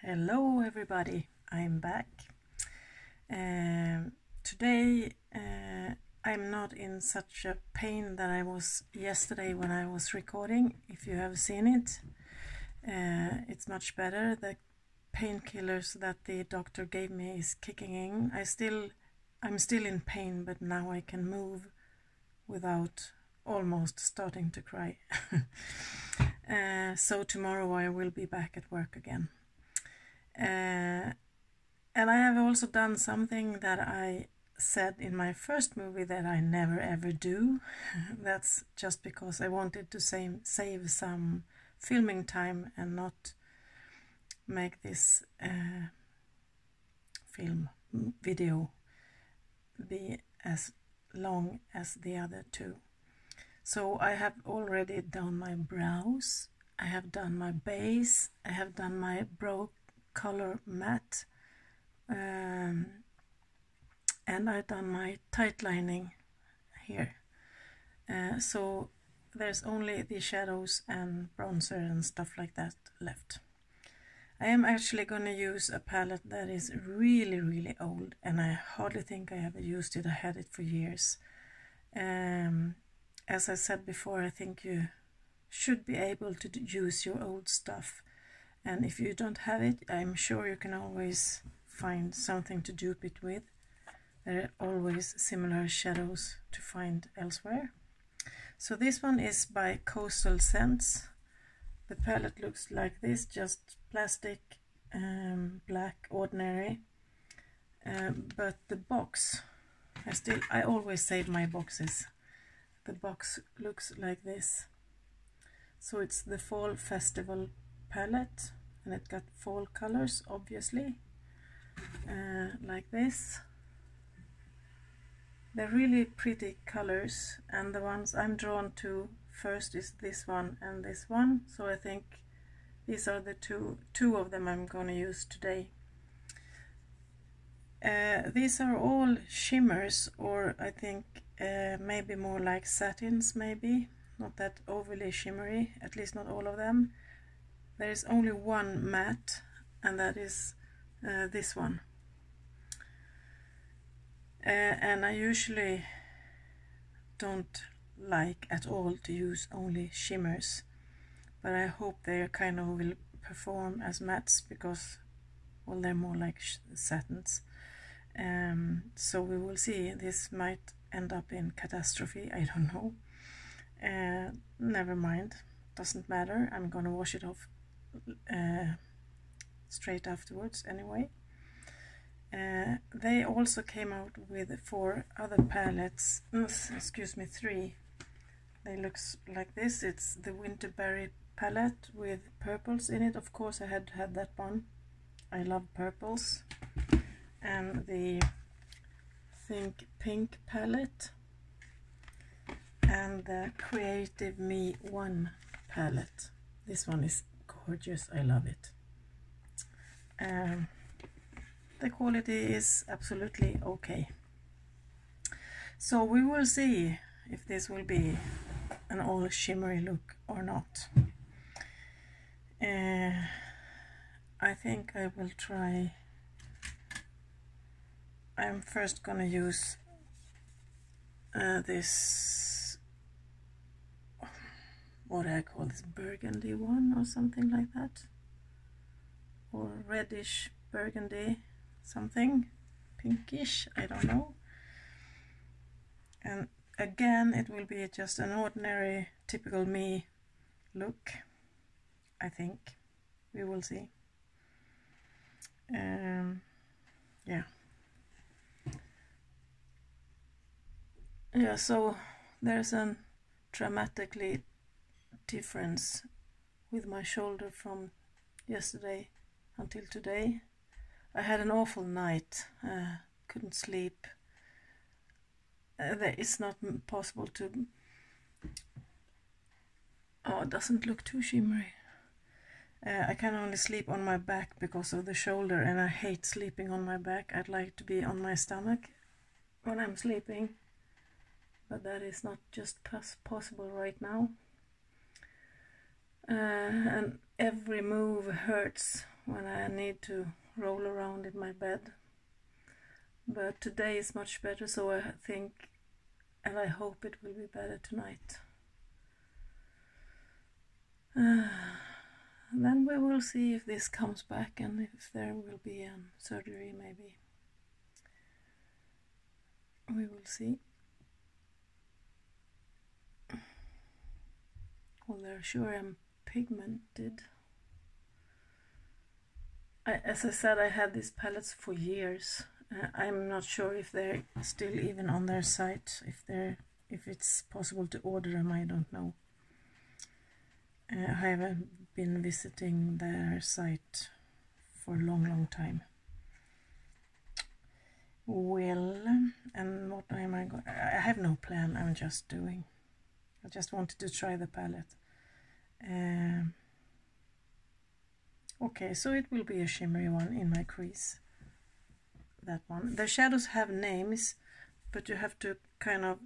Hello everybody, I'm back. Today I'm not in such a pain that I was yesterday when I was recording. If you have seen it, it's much better. The painkillers that the doctor gave me is kicking in. I'm still in pain, but now I can move without almost starting to cry. So tomorrow I will be back at work again. And I have also done something that I said in my first movie that I never ever do. That's just because I wanted to save some filming time and not make this video be as long as the other two. So I have already done my brows, I have done my base, I have done my brow color matte, and I've done my tight lining here. So there's only the shadows and bronzer and stuff like that left. I am actually going to use a palette that is really old, and I hardly think I ever used it. I had it for years. As I said before, I think you should be able to use your old stuff. And if you don't have it, I'm sure you can always find something to dupe it with. There are always similar shadows to find elsewhere. So this one is by Coastal Scents. The palette looks like this, just plastic, black, ordinary. But the box, I always save my boxes. The box looks like this. So it's the Fall Festival palette, and it got fall colors, obviously, like this. They're really pretty colors, and the ones I'm drawn to first is this one and this one. So I think these are the two of them I'm going to use today. These are all shimmers, or I think maybe more like satins, maybe not that overly shimmery, at least not all of them. There is only one matte, and that is this one. And I usually don't like at all to use only shimmers, but I hope they kind of will perform as mattes, because, well, they're more like satins. So we will see. This might end up in catastrophe, I don't know. Never mind, doesn't matter. I'm gonna wash it off straight afterwards anyway. They also came out with 4 other palettes, excuse me, 3. They look like this. It's the Winterberry palette with purples in it. Of course I had to have that one. I love purples. And the Think Pink palette, and the Creative Me 1 palette. This one is gorgeous, I love it. The quality is absolutely okay. So we will see if this will be an all shimmery look or not. I think I will try. I'm first gonna use this, what do I call this, burgundy one or something like that, or reddish burgundy something, pinkish, I don't know. And again, it will be just an ordinary typical me look, I think. We will see. Yeah, so there's a dramatically difference with my shoulder from yesterday until today. I had an awful night, couldn't sleep. It's not possible to... Oh, it doesn't look too shimmery. I can only sleep on my back because of the shoulder, and I hate sleeping on my back. I'd like to be on my stomach when I'm sleeping, but that is not just possible right now. And every move hurts when I need to roll around in my bed. But today is much better, so I think, and I hope it will be better tonight. Then we will see if this comes back and if there will be surgery, maybe. We will see. Well, they're sure I'm pigmented. As I said, I had these palettes for years. I'm not sure if they're still even on their site. If it's possible to order them, I don't know. I haven't been visiting their site for a long time. Well, and what am I going? I have no plan. I'm just doing. I just wanted to try the palette. Okay, so it will be a shimmery one in my crease. That one. The shadows have names, but you have to kind of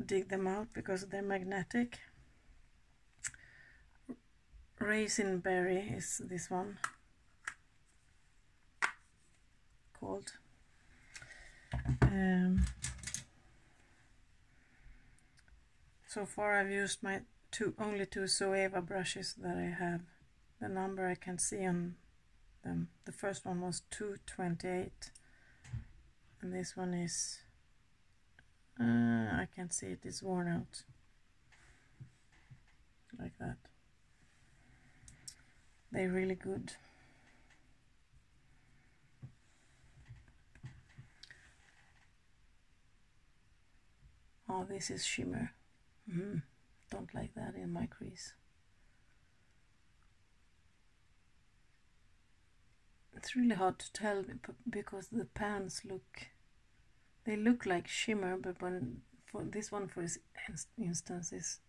dig them out because they're magnetic. Raisin Berry is this one called. So far I've used my only two Zoeva brushes that I have. The number I can see on them. The first one was 228 and this one is I can see it is worn out like that. They're really good. Oh, this is shimmer. Don't like that in my crease. It's really hard to tell because the pans look like shimmer, but for this one, for instance, is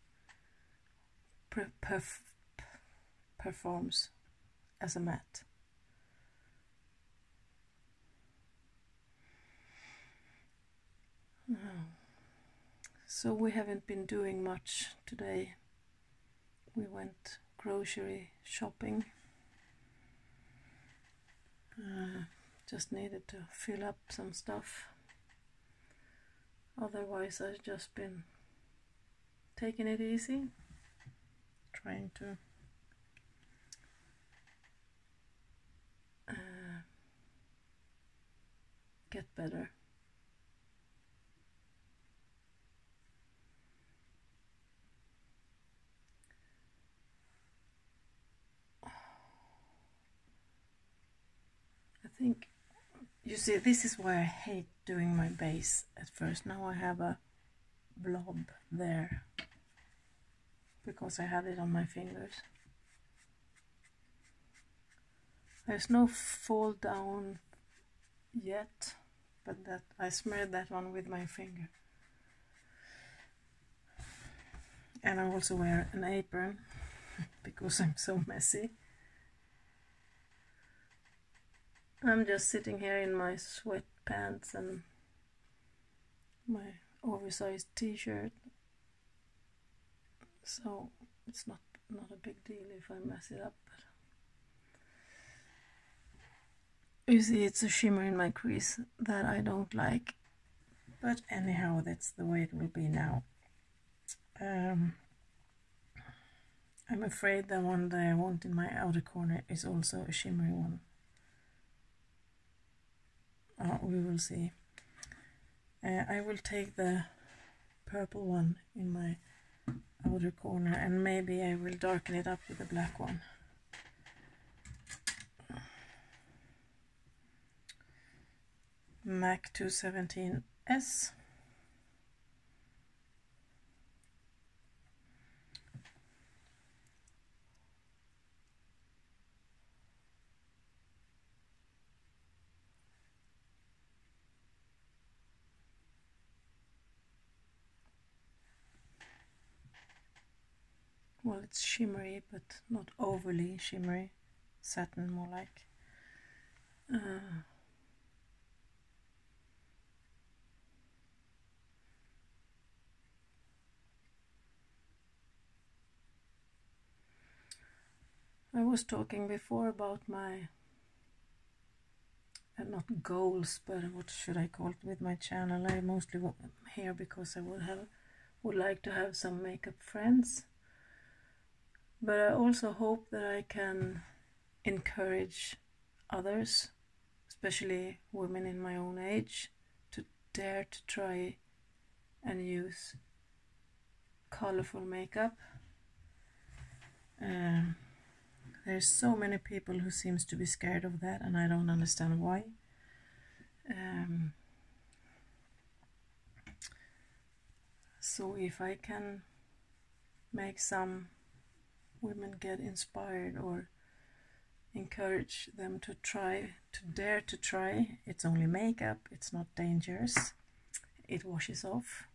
performs as a matte. So we haven't been doing much today. We went grocery shopping. Just needed to fill up some stuff. Otherwise I've just been taking it easy, trying to get better. I think, you see, this is why I hate doing my base at first. Now I have a blob there because I had it on my fingers. There's no fall down yet, but that I smeared that one with my finger. And I also wear an apron because I'm so messy. I'm just sitting here in my sweatpants and my oversized t-shirt, so it's not a big deal if I mess it up. But you see, it's a shimmer in my crease that I don't like, but anyhow, that's the way it will be now. I'm afraid the one that I want in my outer corner is also a shimmery one. We will see. I will take the purple one in my outer corner and maybe I will darken it up with the black one. MAC 217S. Well, it's shimmery, but not overly shimmery. Satin, more like. I was talking before about my not goals, but what should I call it with my channel. I mostly here because I would like to have some makeup friends, but I also hope that I can encourage others, especially women in my own age, to dare to try and use colorful makeup. There's so many people who seems to be scared of that, and I don't understand why. So if I can make some women get inspired or encourage them to dare to try, it's only makeup, it's not dangerous, it washes off,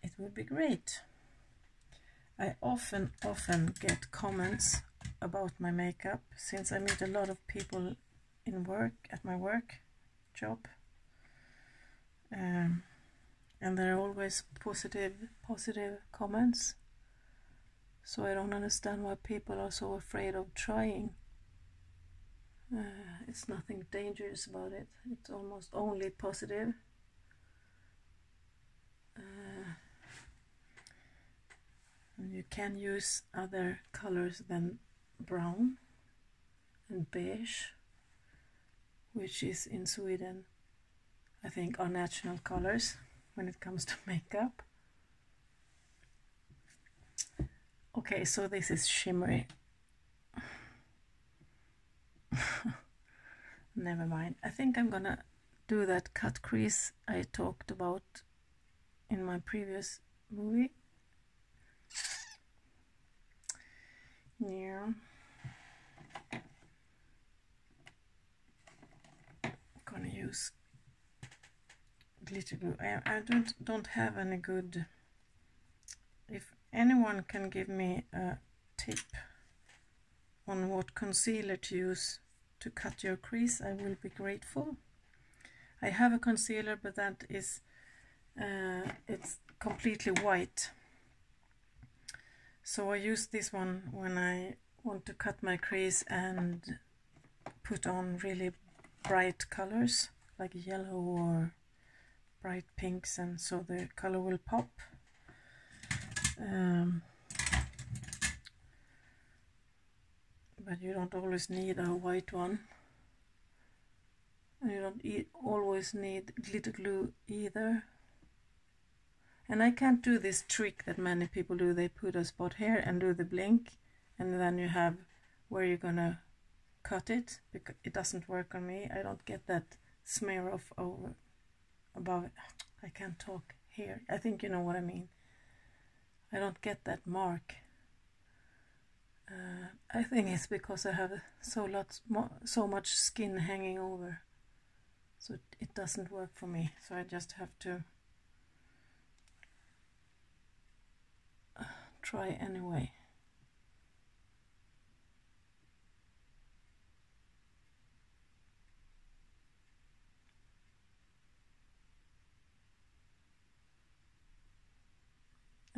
it would be great. I often get comments about my makeup, since I meet a lot of people in work, at my work job, and there are always positive comments. So I don't understand why people are so afraid of trying. It's nothing dangerous about it. It's almost only positive. And you can use other colors than brown and beige, which is in Sweden, I think, are national colors when it comes to makeup. Okay, so this is shimmery. Never mind. I think I'm gonna do that cut crease I talked about in my previous movie. Yeah. Gonna use glitter glue. I don't have any good. If anyone can give me a tip on what concealer to use to cut your crease, I will be grateful. I have a concealer, but that is it's completely white. So I use this one when I want to cut my crease and put on really bright colors like yellow or bright pinks, and so the color will pop. But you don't always need a white one, and you don't always need glitter glue either. And I can't do this trick that many people do. They put a spot here and do the blink, and then you have where you're gonna cut it, because it doesn't work on me. I don't get that smear of over above it. I can't talk here. I think you know what I mean. I don't get that mark. I think it's because I have so much skin hanging over, so it doesn't work for me. So I just have to try anyway.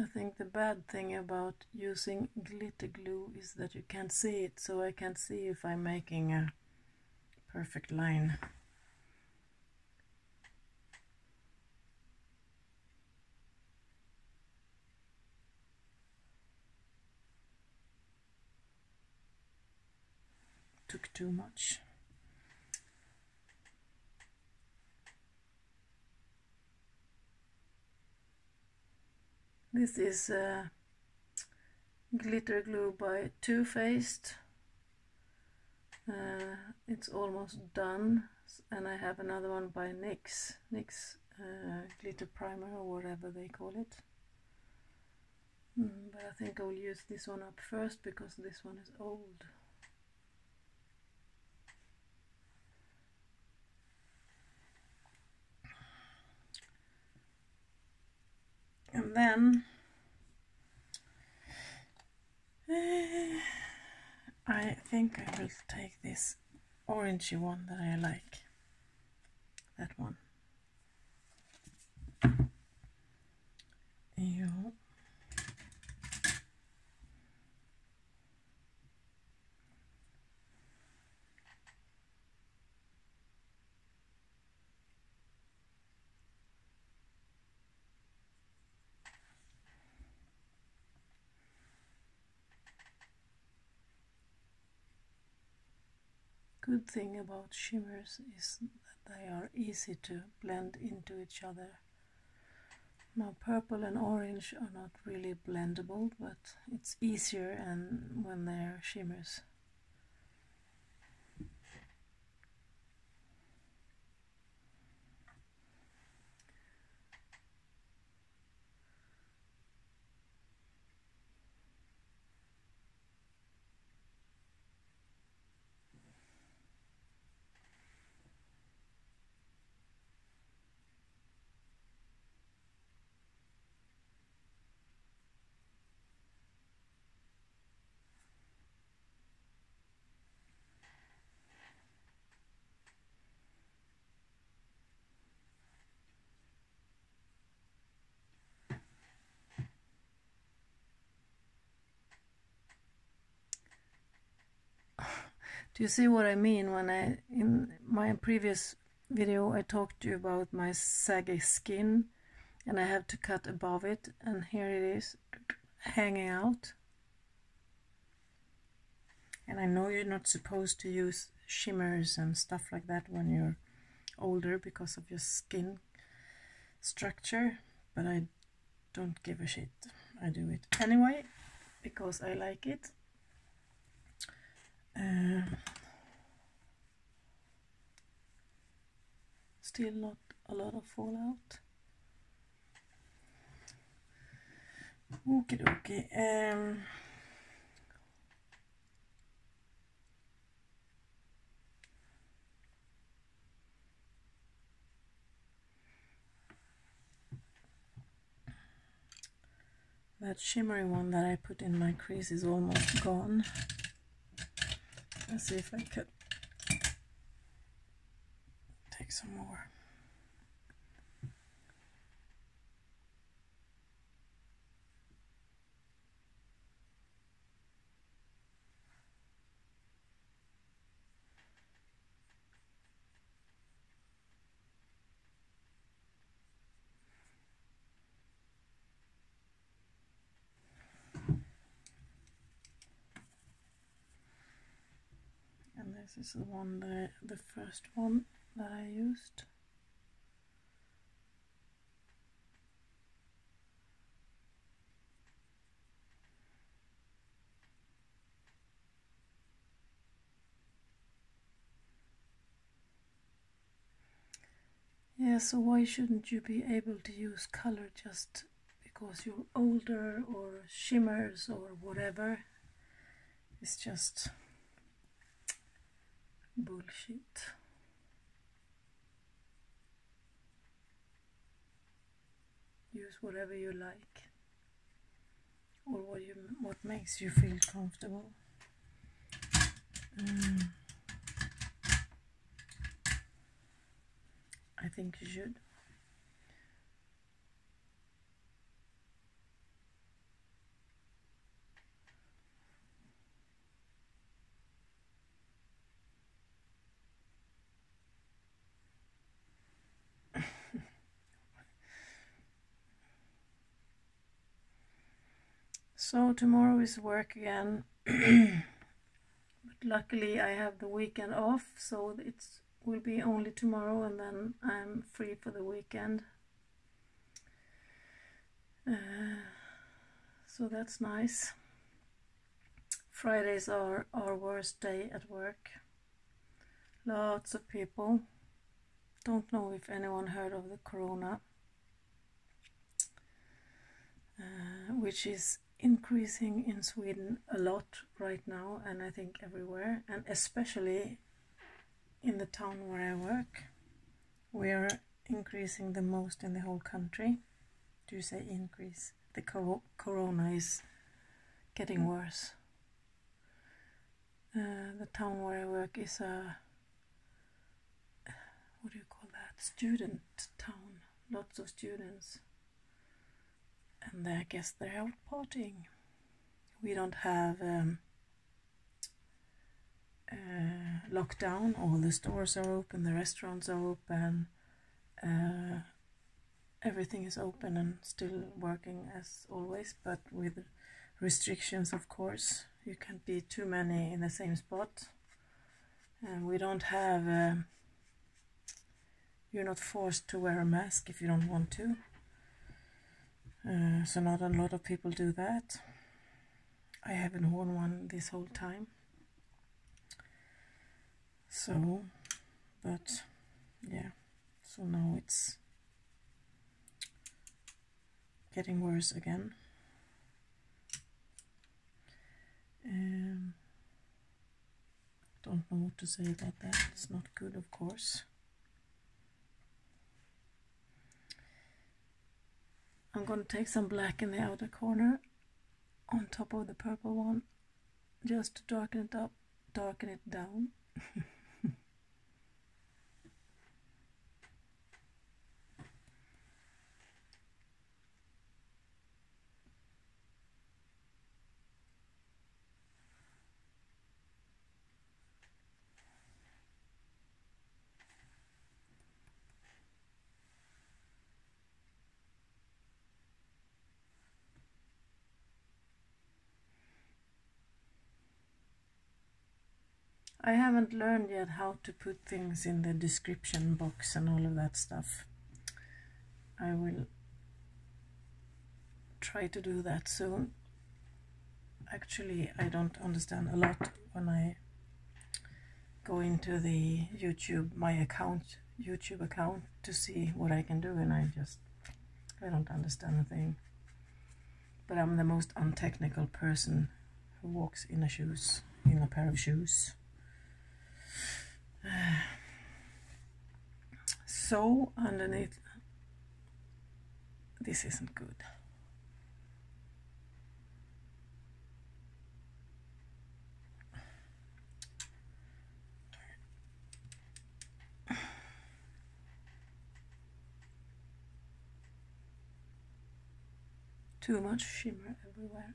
I think the bad thing about using glitter glue is that you can't see it, so I can't see if I'm making a perfect line. Took too much. This is glitter glue by Too Faced. It's almost done, and I have another one by NYX glitter primer, or whatever they call it. But I think I will use this one up first because this one is old. And then I think I will take this orangey one that I like. That one. Yeah. good thing about shimmers is that they are easy to blend into each other. Now purple and orange are not really blendable, but it's easier and when they're shimmers. Do you see what I mean when in my previous video I talked to you about my saggy skin and I have to cut above it, and here it is hanging out. And I know you're not supposed to use shimmers and stuff like that when you're older because of your skin structure, but I don't give a shit. I do it anyway because I like it. Still not a lot of fallout. Okie dokie. That shimmery one that I put in my crease is almost gone. Let's see if I could take some more. This is the one the first one that I used. Yeah, so why shouldn't you be able to use color just because you're older, or shimmers or whatever? It's just bullshit. Use whatever you like, or what makes you feel comfortable. I think you should. So tomorrow is work again, but luckily I have the weekend off, so it will be only tomorrow and then I'm free for the weekend. So that's nice. Fridays are our worst day at work. Lots of people. Don't know if anyone heard of the corona, which is increasing in Sweden a lot right now, and I think everywhere, and especially in the town where I work. We are increasing the most in the whole country. Do you say increase? The corona is getting worse. The town where I work is a, what do you call that? Student town. Lots of students. And I guess they're out partying. We don't have lockdown. All the stores are open, the restaurants are open, everything is open and still working as always, but with restrictions, of course. You can't be too many in the same spot, And we don't have, you're not forced to wear a mask if you don't want to. So not a lot of people do that. I haven't worn one this whole time. So, but yeah, so now it's getting worse again. Don't know what to say about that. It's not good, of course. I'm going to take some black in the outer corner on top of the purple one, just to darken it up, darken it down. I haven't learned yet how to put things in the description box and all of that stuff. I will try to do that soon. Actually, I don't understand a lot when I go into the my YouTube account to see what I can do, and I don't understand a thing. But I'm the most untechnical person who walks in a pair of shoes. So underneath, this isn't good. Too much shimmer everywhere.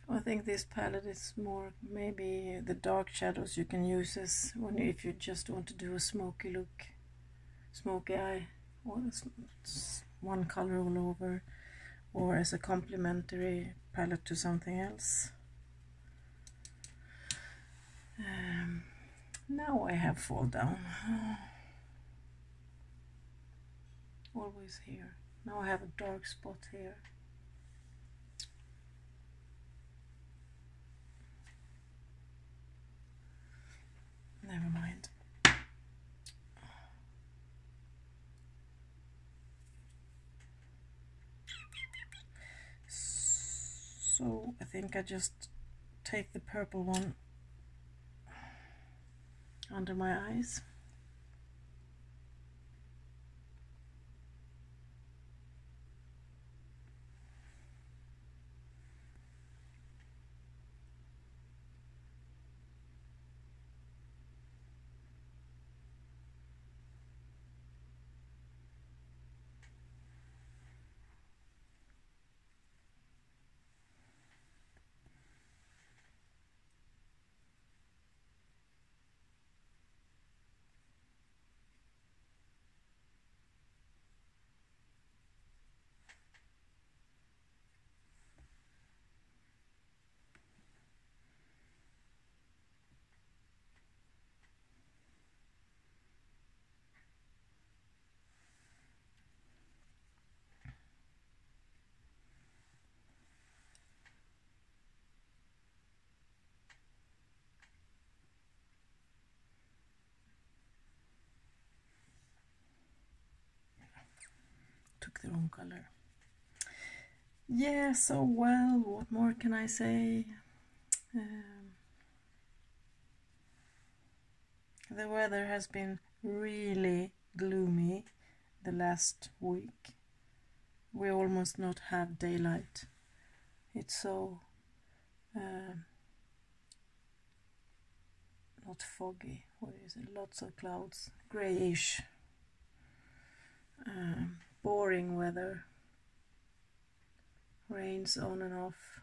I think this palette is more maybe the dark shadows you can use as if you just want to do a smoky look, smoky eye, or one color all over, or as a complementary palette to something else. Now I have fall down. Always here. Now I have a dark spot here. Never mind. So I think I just take the purple one under my eyes. Took the wrong color. Yeah, so well, what more can I say? The weather has been really gloomy the last week. We almost not have daylight. It's so not foggy, what is it? Lots of clouds, grayish, boring weather. Rains on and off.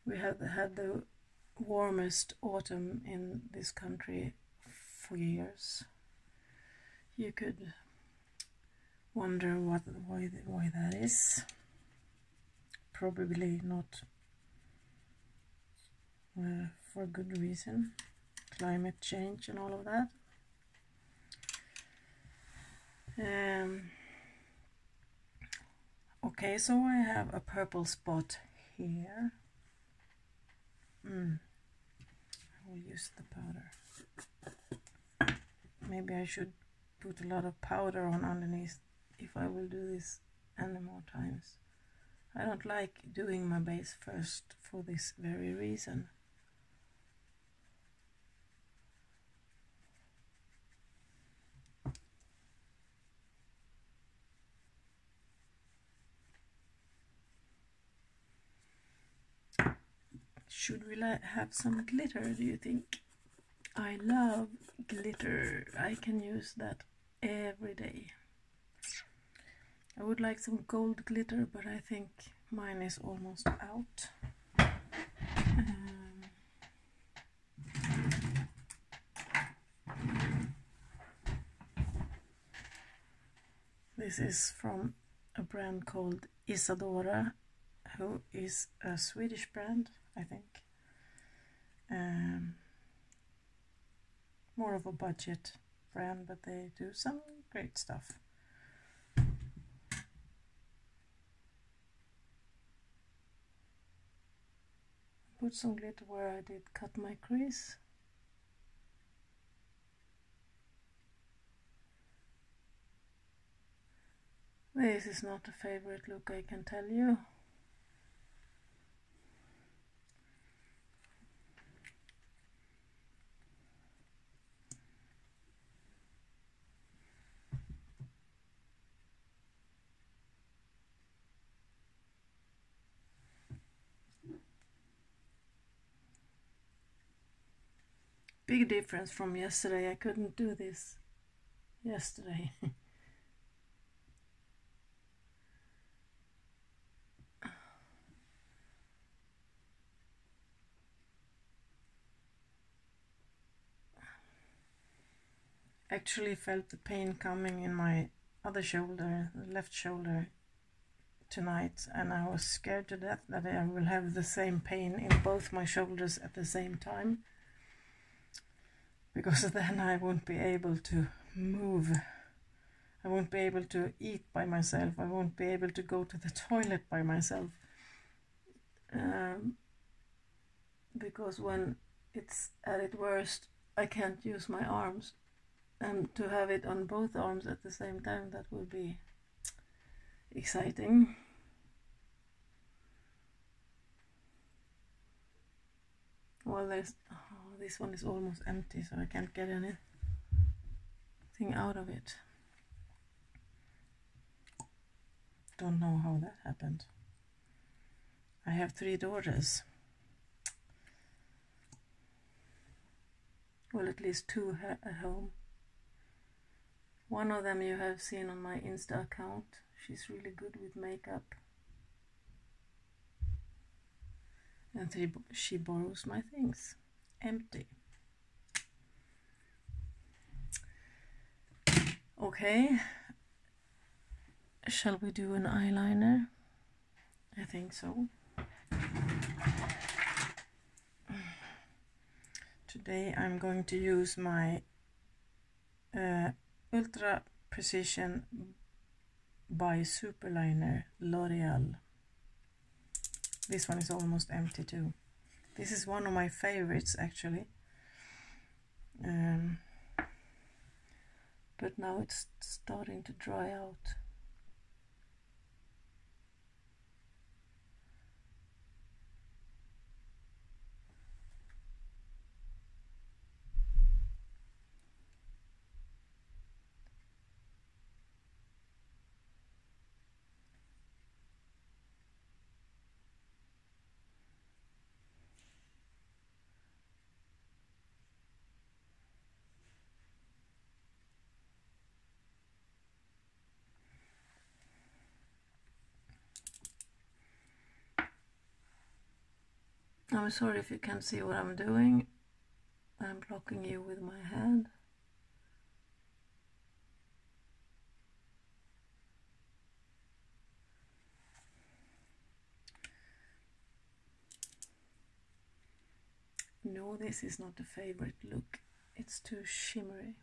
We have had the warmest autumn in this country for years. You could wonder why that is. probably not for good reason. Climate change and all of that. Okay, so I have a purple spot here. I will use the powder. Maybe I should put a lot of powder on underneath if I will do this any more times. I don't like doing my base first for this very reason. Should we have some glitter, do you think? I love glitter. I can use that every day. I would like some gold glitter, but I think mine is almost out. This is from a brand called Isadora, who is a Swedish brand, I think. More of a budget brand, but they do some great stuff. Put some glitter where I did cut my crease. This is not a favorite look, I can tell you. Big difference from yesterday. I couldn't do this yesterday. Actually felt the pain coming in my other shoulder, the left shoulder, tonight, and I was scared to death that I will have the same pain in both my shoulders at the same time, because then I won't be able to move. I won't be able to eat by myself. I won't be able to go to the toilet by myself. Because when it's at its worst, I can't use my arms. And to have it on both arms at the same time, that will be exciting. Well, this one is almost empty, so I can't get anything out of it. Don't know how that happened. I have 3 daughters. Well, at least 2 at home. One of them you have seen on my Insta account. She's really good with makeup. And she borrows my things. Empty. Okay. Shall we do an eyeliner? I think so. Today I'm going to use my Ultra Precision by Superliner L'Oreal. This one is almost empty too. This is one of my favorites actually. But now it's starting to dry out. I'm sorry if you can't see what I'm doing. I'm blocking you with my hand. No, this is not a favorite look. It's too shimmery.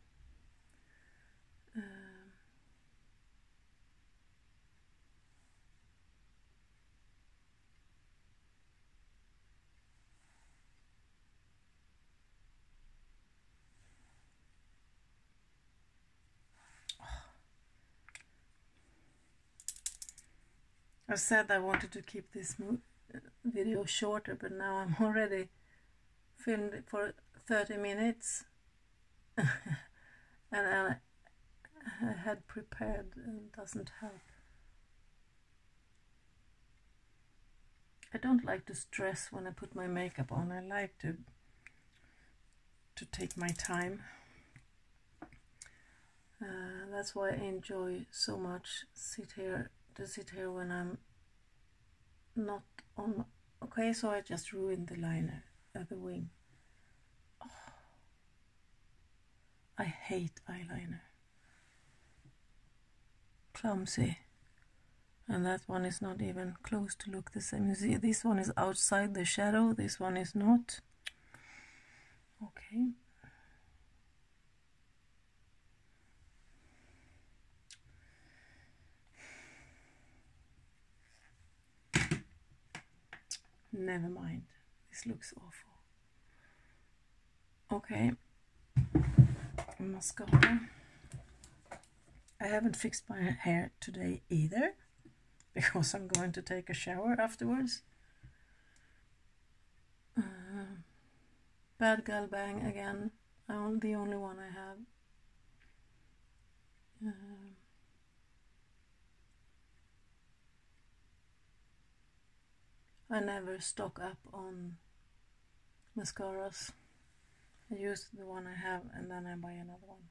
I said I wanted to keep this video shorter, but now I'm already filmed it for 30 minutes and I had prepared, and it doesn't help. I don't like to stress when I put my makeup on. I like to take my time. That's why I enjoy so much to sit here when I'm not on. Okay, so I just ruined the liner at the wing. Oh, I hate eyeliner. Clumsy. And that one is not even close to look the same. You see, this one is outside the shadow, this one is not. Okay. Never mind. This looks awful. Okay. Mascara. I haven't fixed my hair today either, because I'm going to take a shower afterwards. Bad Gal Bang again. The only one I have. I never stock up on mascaras. I use the one I have and then I buy another one.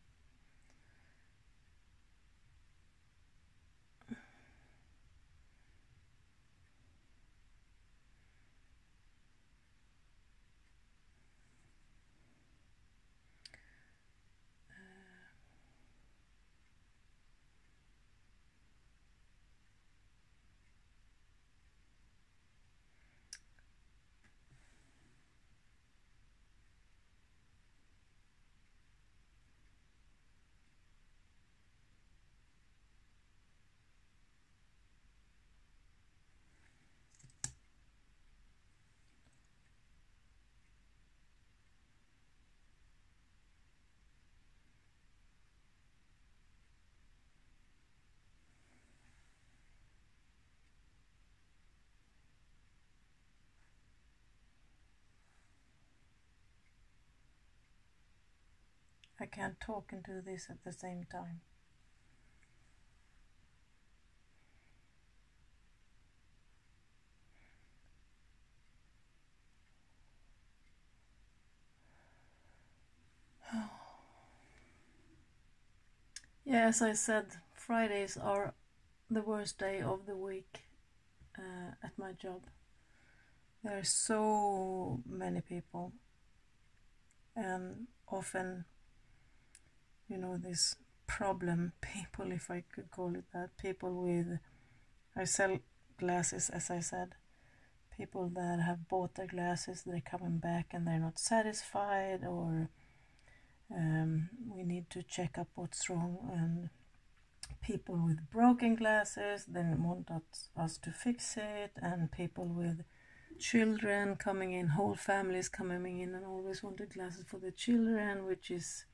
I can't talk and do this at the same time. Yeah, as I said, Fridays are the worst day of the week at my job. There are so many people, and often, you know, this problem people, if I could call it that, people with, I sell glasses, as I said, people that have bought their glasses, they're coming back and they're not satisfied, or we need to check up what's wrong, and people with broken glasses then want us to fix it, and people with children coming in, whole families coming in and always wanted glasses for the children, which is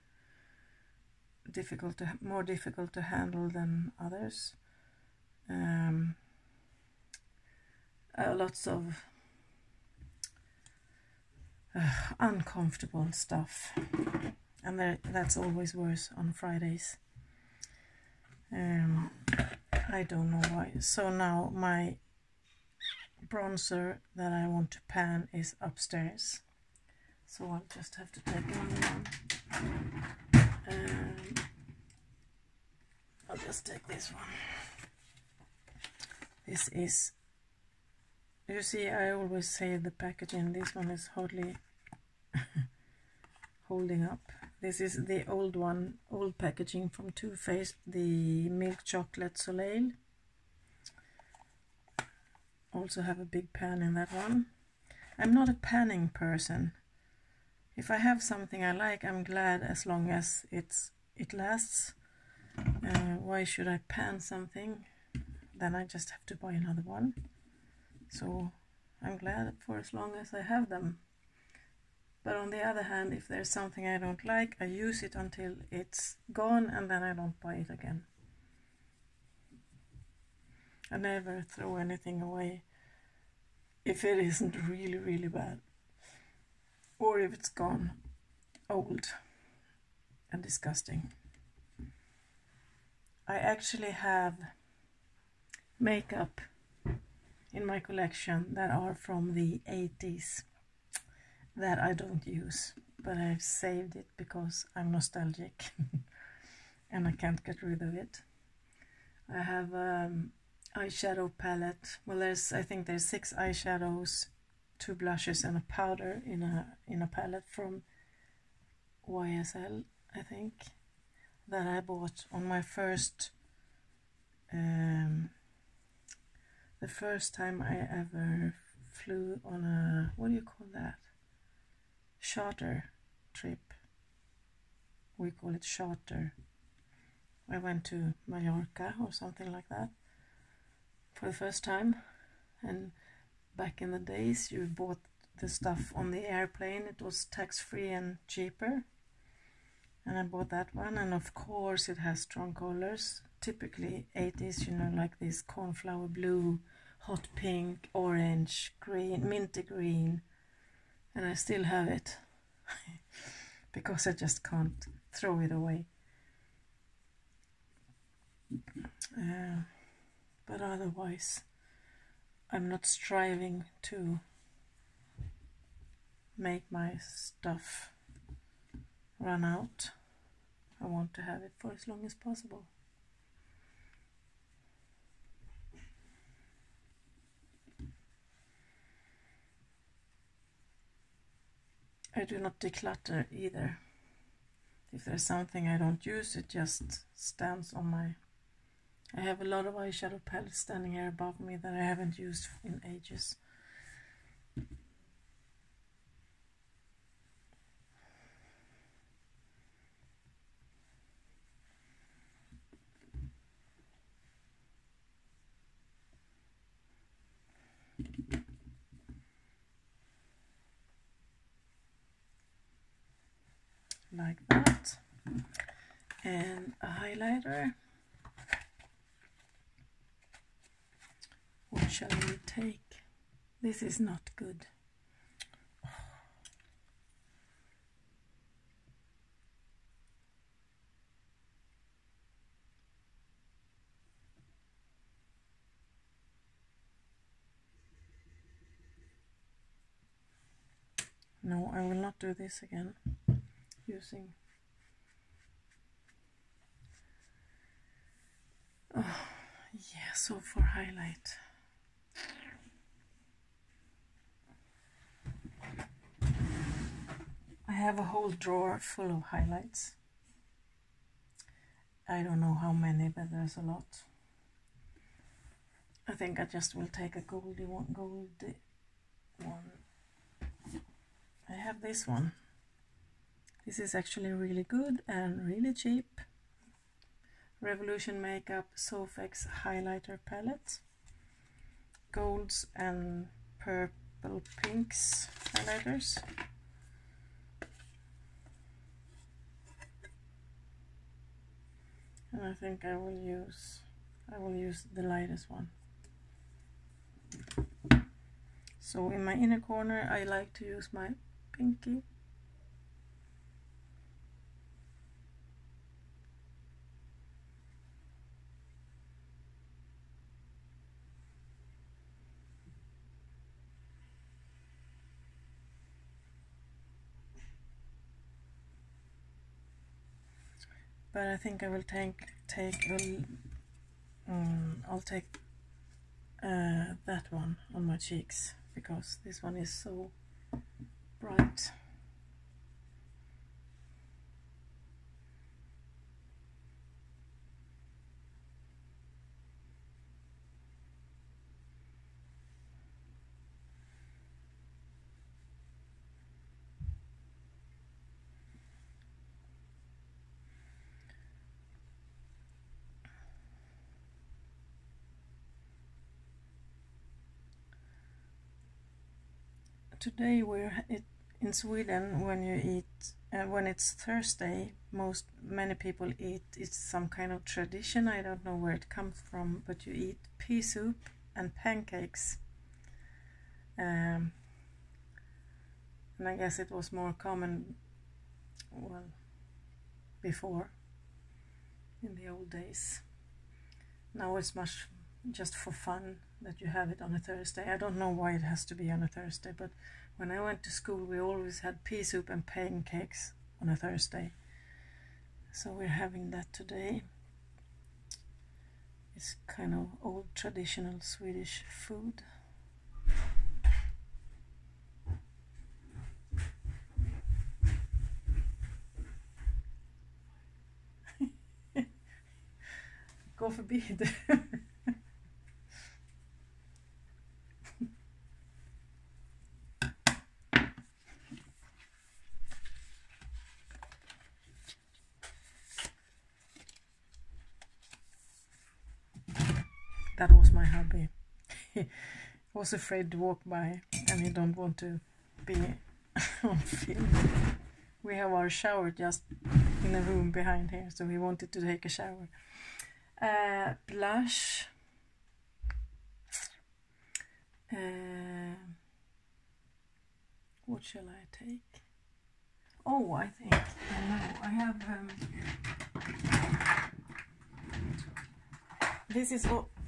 more difficult to handle than others. Lots of uncomfortable stuff, and that's always worse on Fridays. I don't know why. So now my bronzer that I want to pan is upstairs, so I'll just have to take another one. I'll just take this one. This is, you see, I always say the packaging, this one is hardly holding up. This is the old one, old packaging from Too Faced, the Milk Chocolate Soleil. Also have a big pan in that one. I'm not a panning person. if I have something I like, I'm glad as long as it lasts. Why should I pan something? Then I just have to buy another one. So I'm glad for as long as I have them. But on the other hand, if there's something I don't like, I use it until it's gone and then I don't buy it again. I never throw anything away if it isn't really, really bad. Or if it's gone old and disgusting. I actually have makeup in my collection that are from the 80s that I don't use, but I've saved it because I'm nostalgic and I can't get rid of it. I have eyeshadow palette. Well, I think there's 6 eyeshadows, 2 blushes and a powder in a palette from YSL, I think, that I bought on my first the first time I ever flew on a, what do you call that, charter trip. We call it charter. I went to Mallorca or something like that for the first time, and back in the days you bought the stuff on the airplane. It was tax-free and cheaper, and I bought that one, and of course it has strong colors, typically 80s, you know, like this cornflower blue, hot pink, orange, green, minty green, and I still have it because I just can't throw it away. But otherwise I'm not striving to make my stuff run out. I want to have it for as long as possible. I do not declutter either. If there's something I don't use, it just stands on my... I have a lot of eyeshadow palettes standing here above me that I haven't used in ages. Like that. And a highlighter. What shall we take? This is not good. No, I will not do this again. Using... Oh, yeah, so for highlight. I have a whole drawer full of highlights. I don't know how many, but there's a lot. I think I just will take a goldy one. I have this one. This is actually really good and really cheap. Revolution Makeup Sofx highlighter palette. Golds and purple pinks highlighters. And I think I will use the lightest one. So in my inner corner I like to use my pinky. But I think I will I'll take that one on my cheeks, because this one is so bright. today in Sweden, when you eat, when it's Thursday, many people eat. It's some kind of tradition. I don't know where it comes from, but you eat pea soup and pancakes. And I guess it was more common, well, before, in the old days. Now it's much just for fun that you have it on a Thursday. I don't know why it has to be on a Thursday, but when I went to school we always had pea soup and pancakes on a Thursday. So we're having that today. It's kind of old traditional Swedish food. Gå förbi det. That was my hubby. He was afraid to walk by and he don't want to be on film. We have our shower just in a room behind here, so he wanted to take a shower. Blush. What shall I take? Oh, I think I know. I have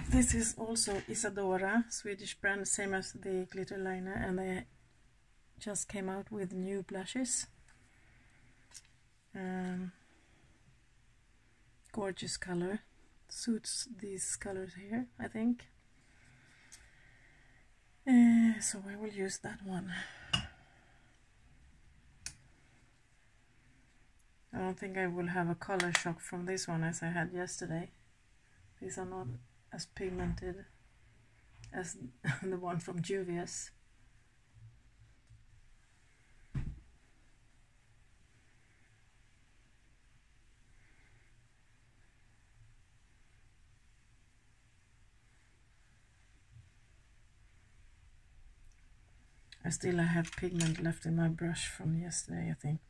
this is also Isadora, Swedish brand, same as the glitter liner, and they just came out with new blushes. Gorgeous color, suits these colors here, I think. So I will use that one. I don't think I will have a color shock from this one as I had yesterday. These are not as pigmented as the one from Juvia's. I still have pigment left in my brush from yesterday, I think.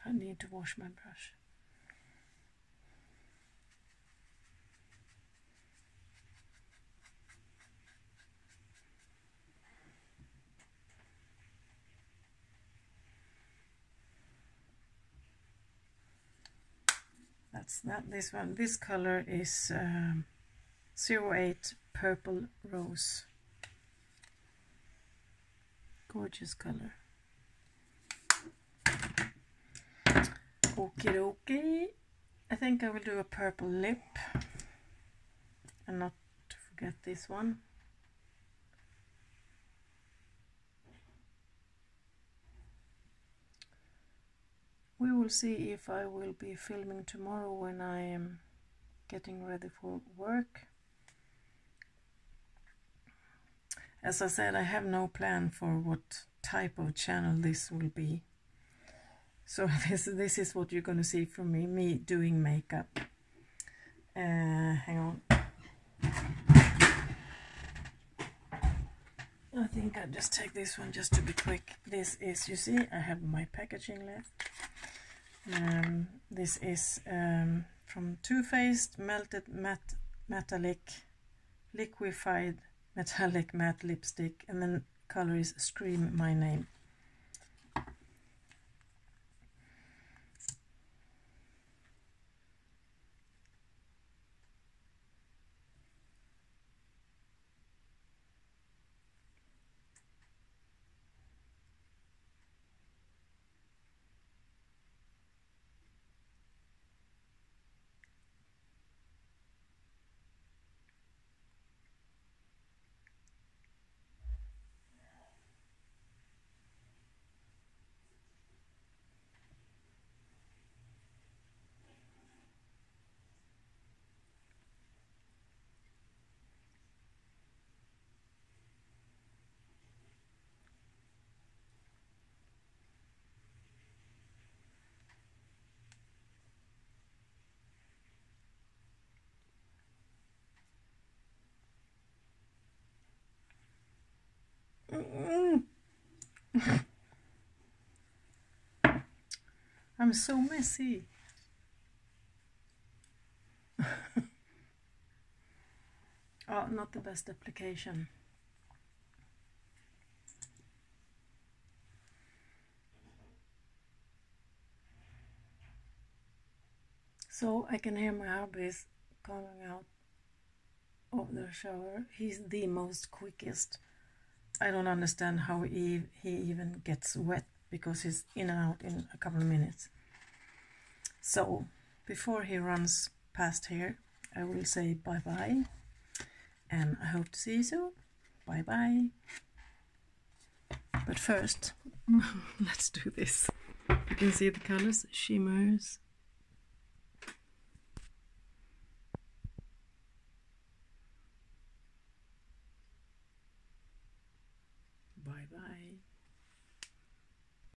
I need to wash my brush. That's that. This one. This color is 08 Purple Rose. Gorgeous color. Okie dokie. I think I will do a purple lip. And not to forget this one. We will see if I will be filming tomorrow when I am getting ready for work. As I said, I have no plan for what type of channel this will be. So this is what you're going to see from me doing makeup. Hang on. I think I'll just take this one just to be quick. This is, you see, I have my packaging left. This is from Too Faced Melted Matte Metallic Liquefied Metallic Matte Lipstick, and then color is Scream My Name. I'm so messy. Oh, not the best application. So I can hear my hubby's coming out of the shower. He's the most quickest. I don't understand how he even gets wet, because he's in and out in a couple of minutes. So before he runs past here, I will say bye-bye, and I hope to see you soon. Bye-bye. But first, let's do this. You can see the colors, shimmers. Bye-bye.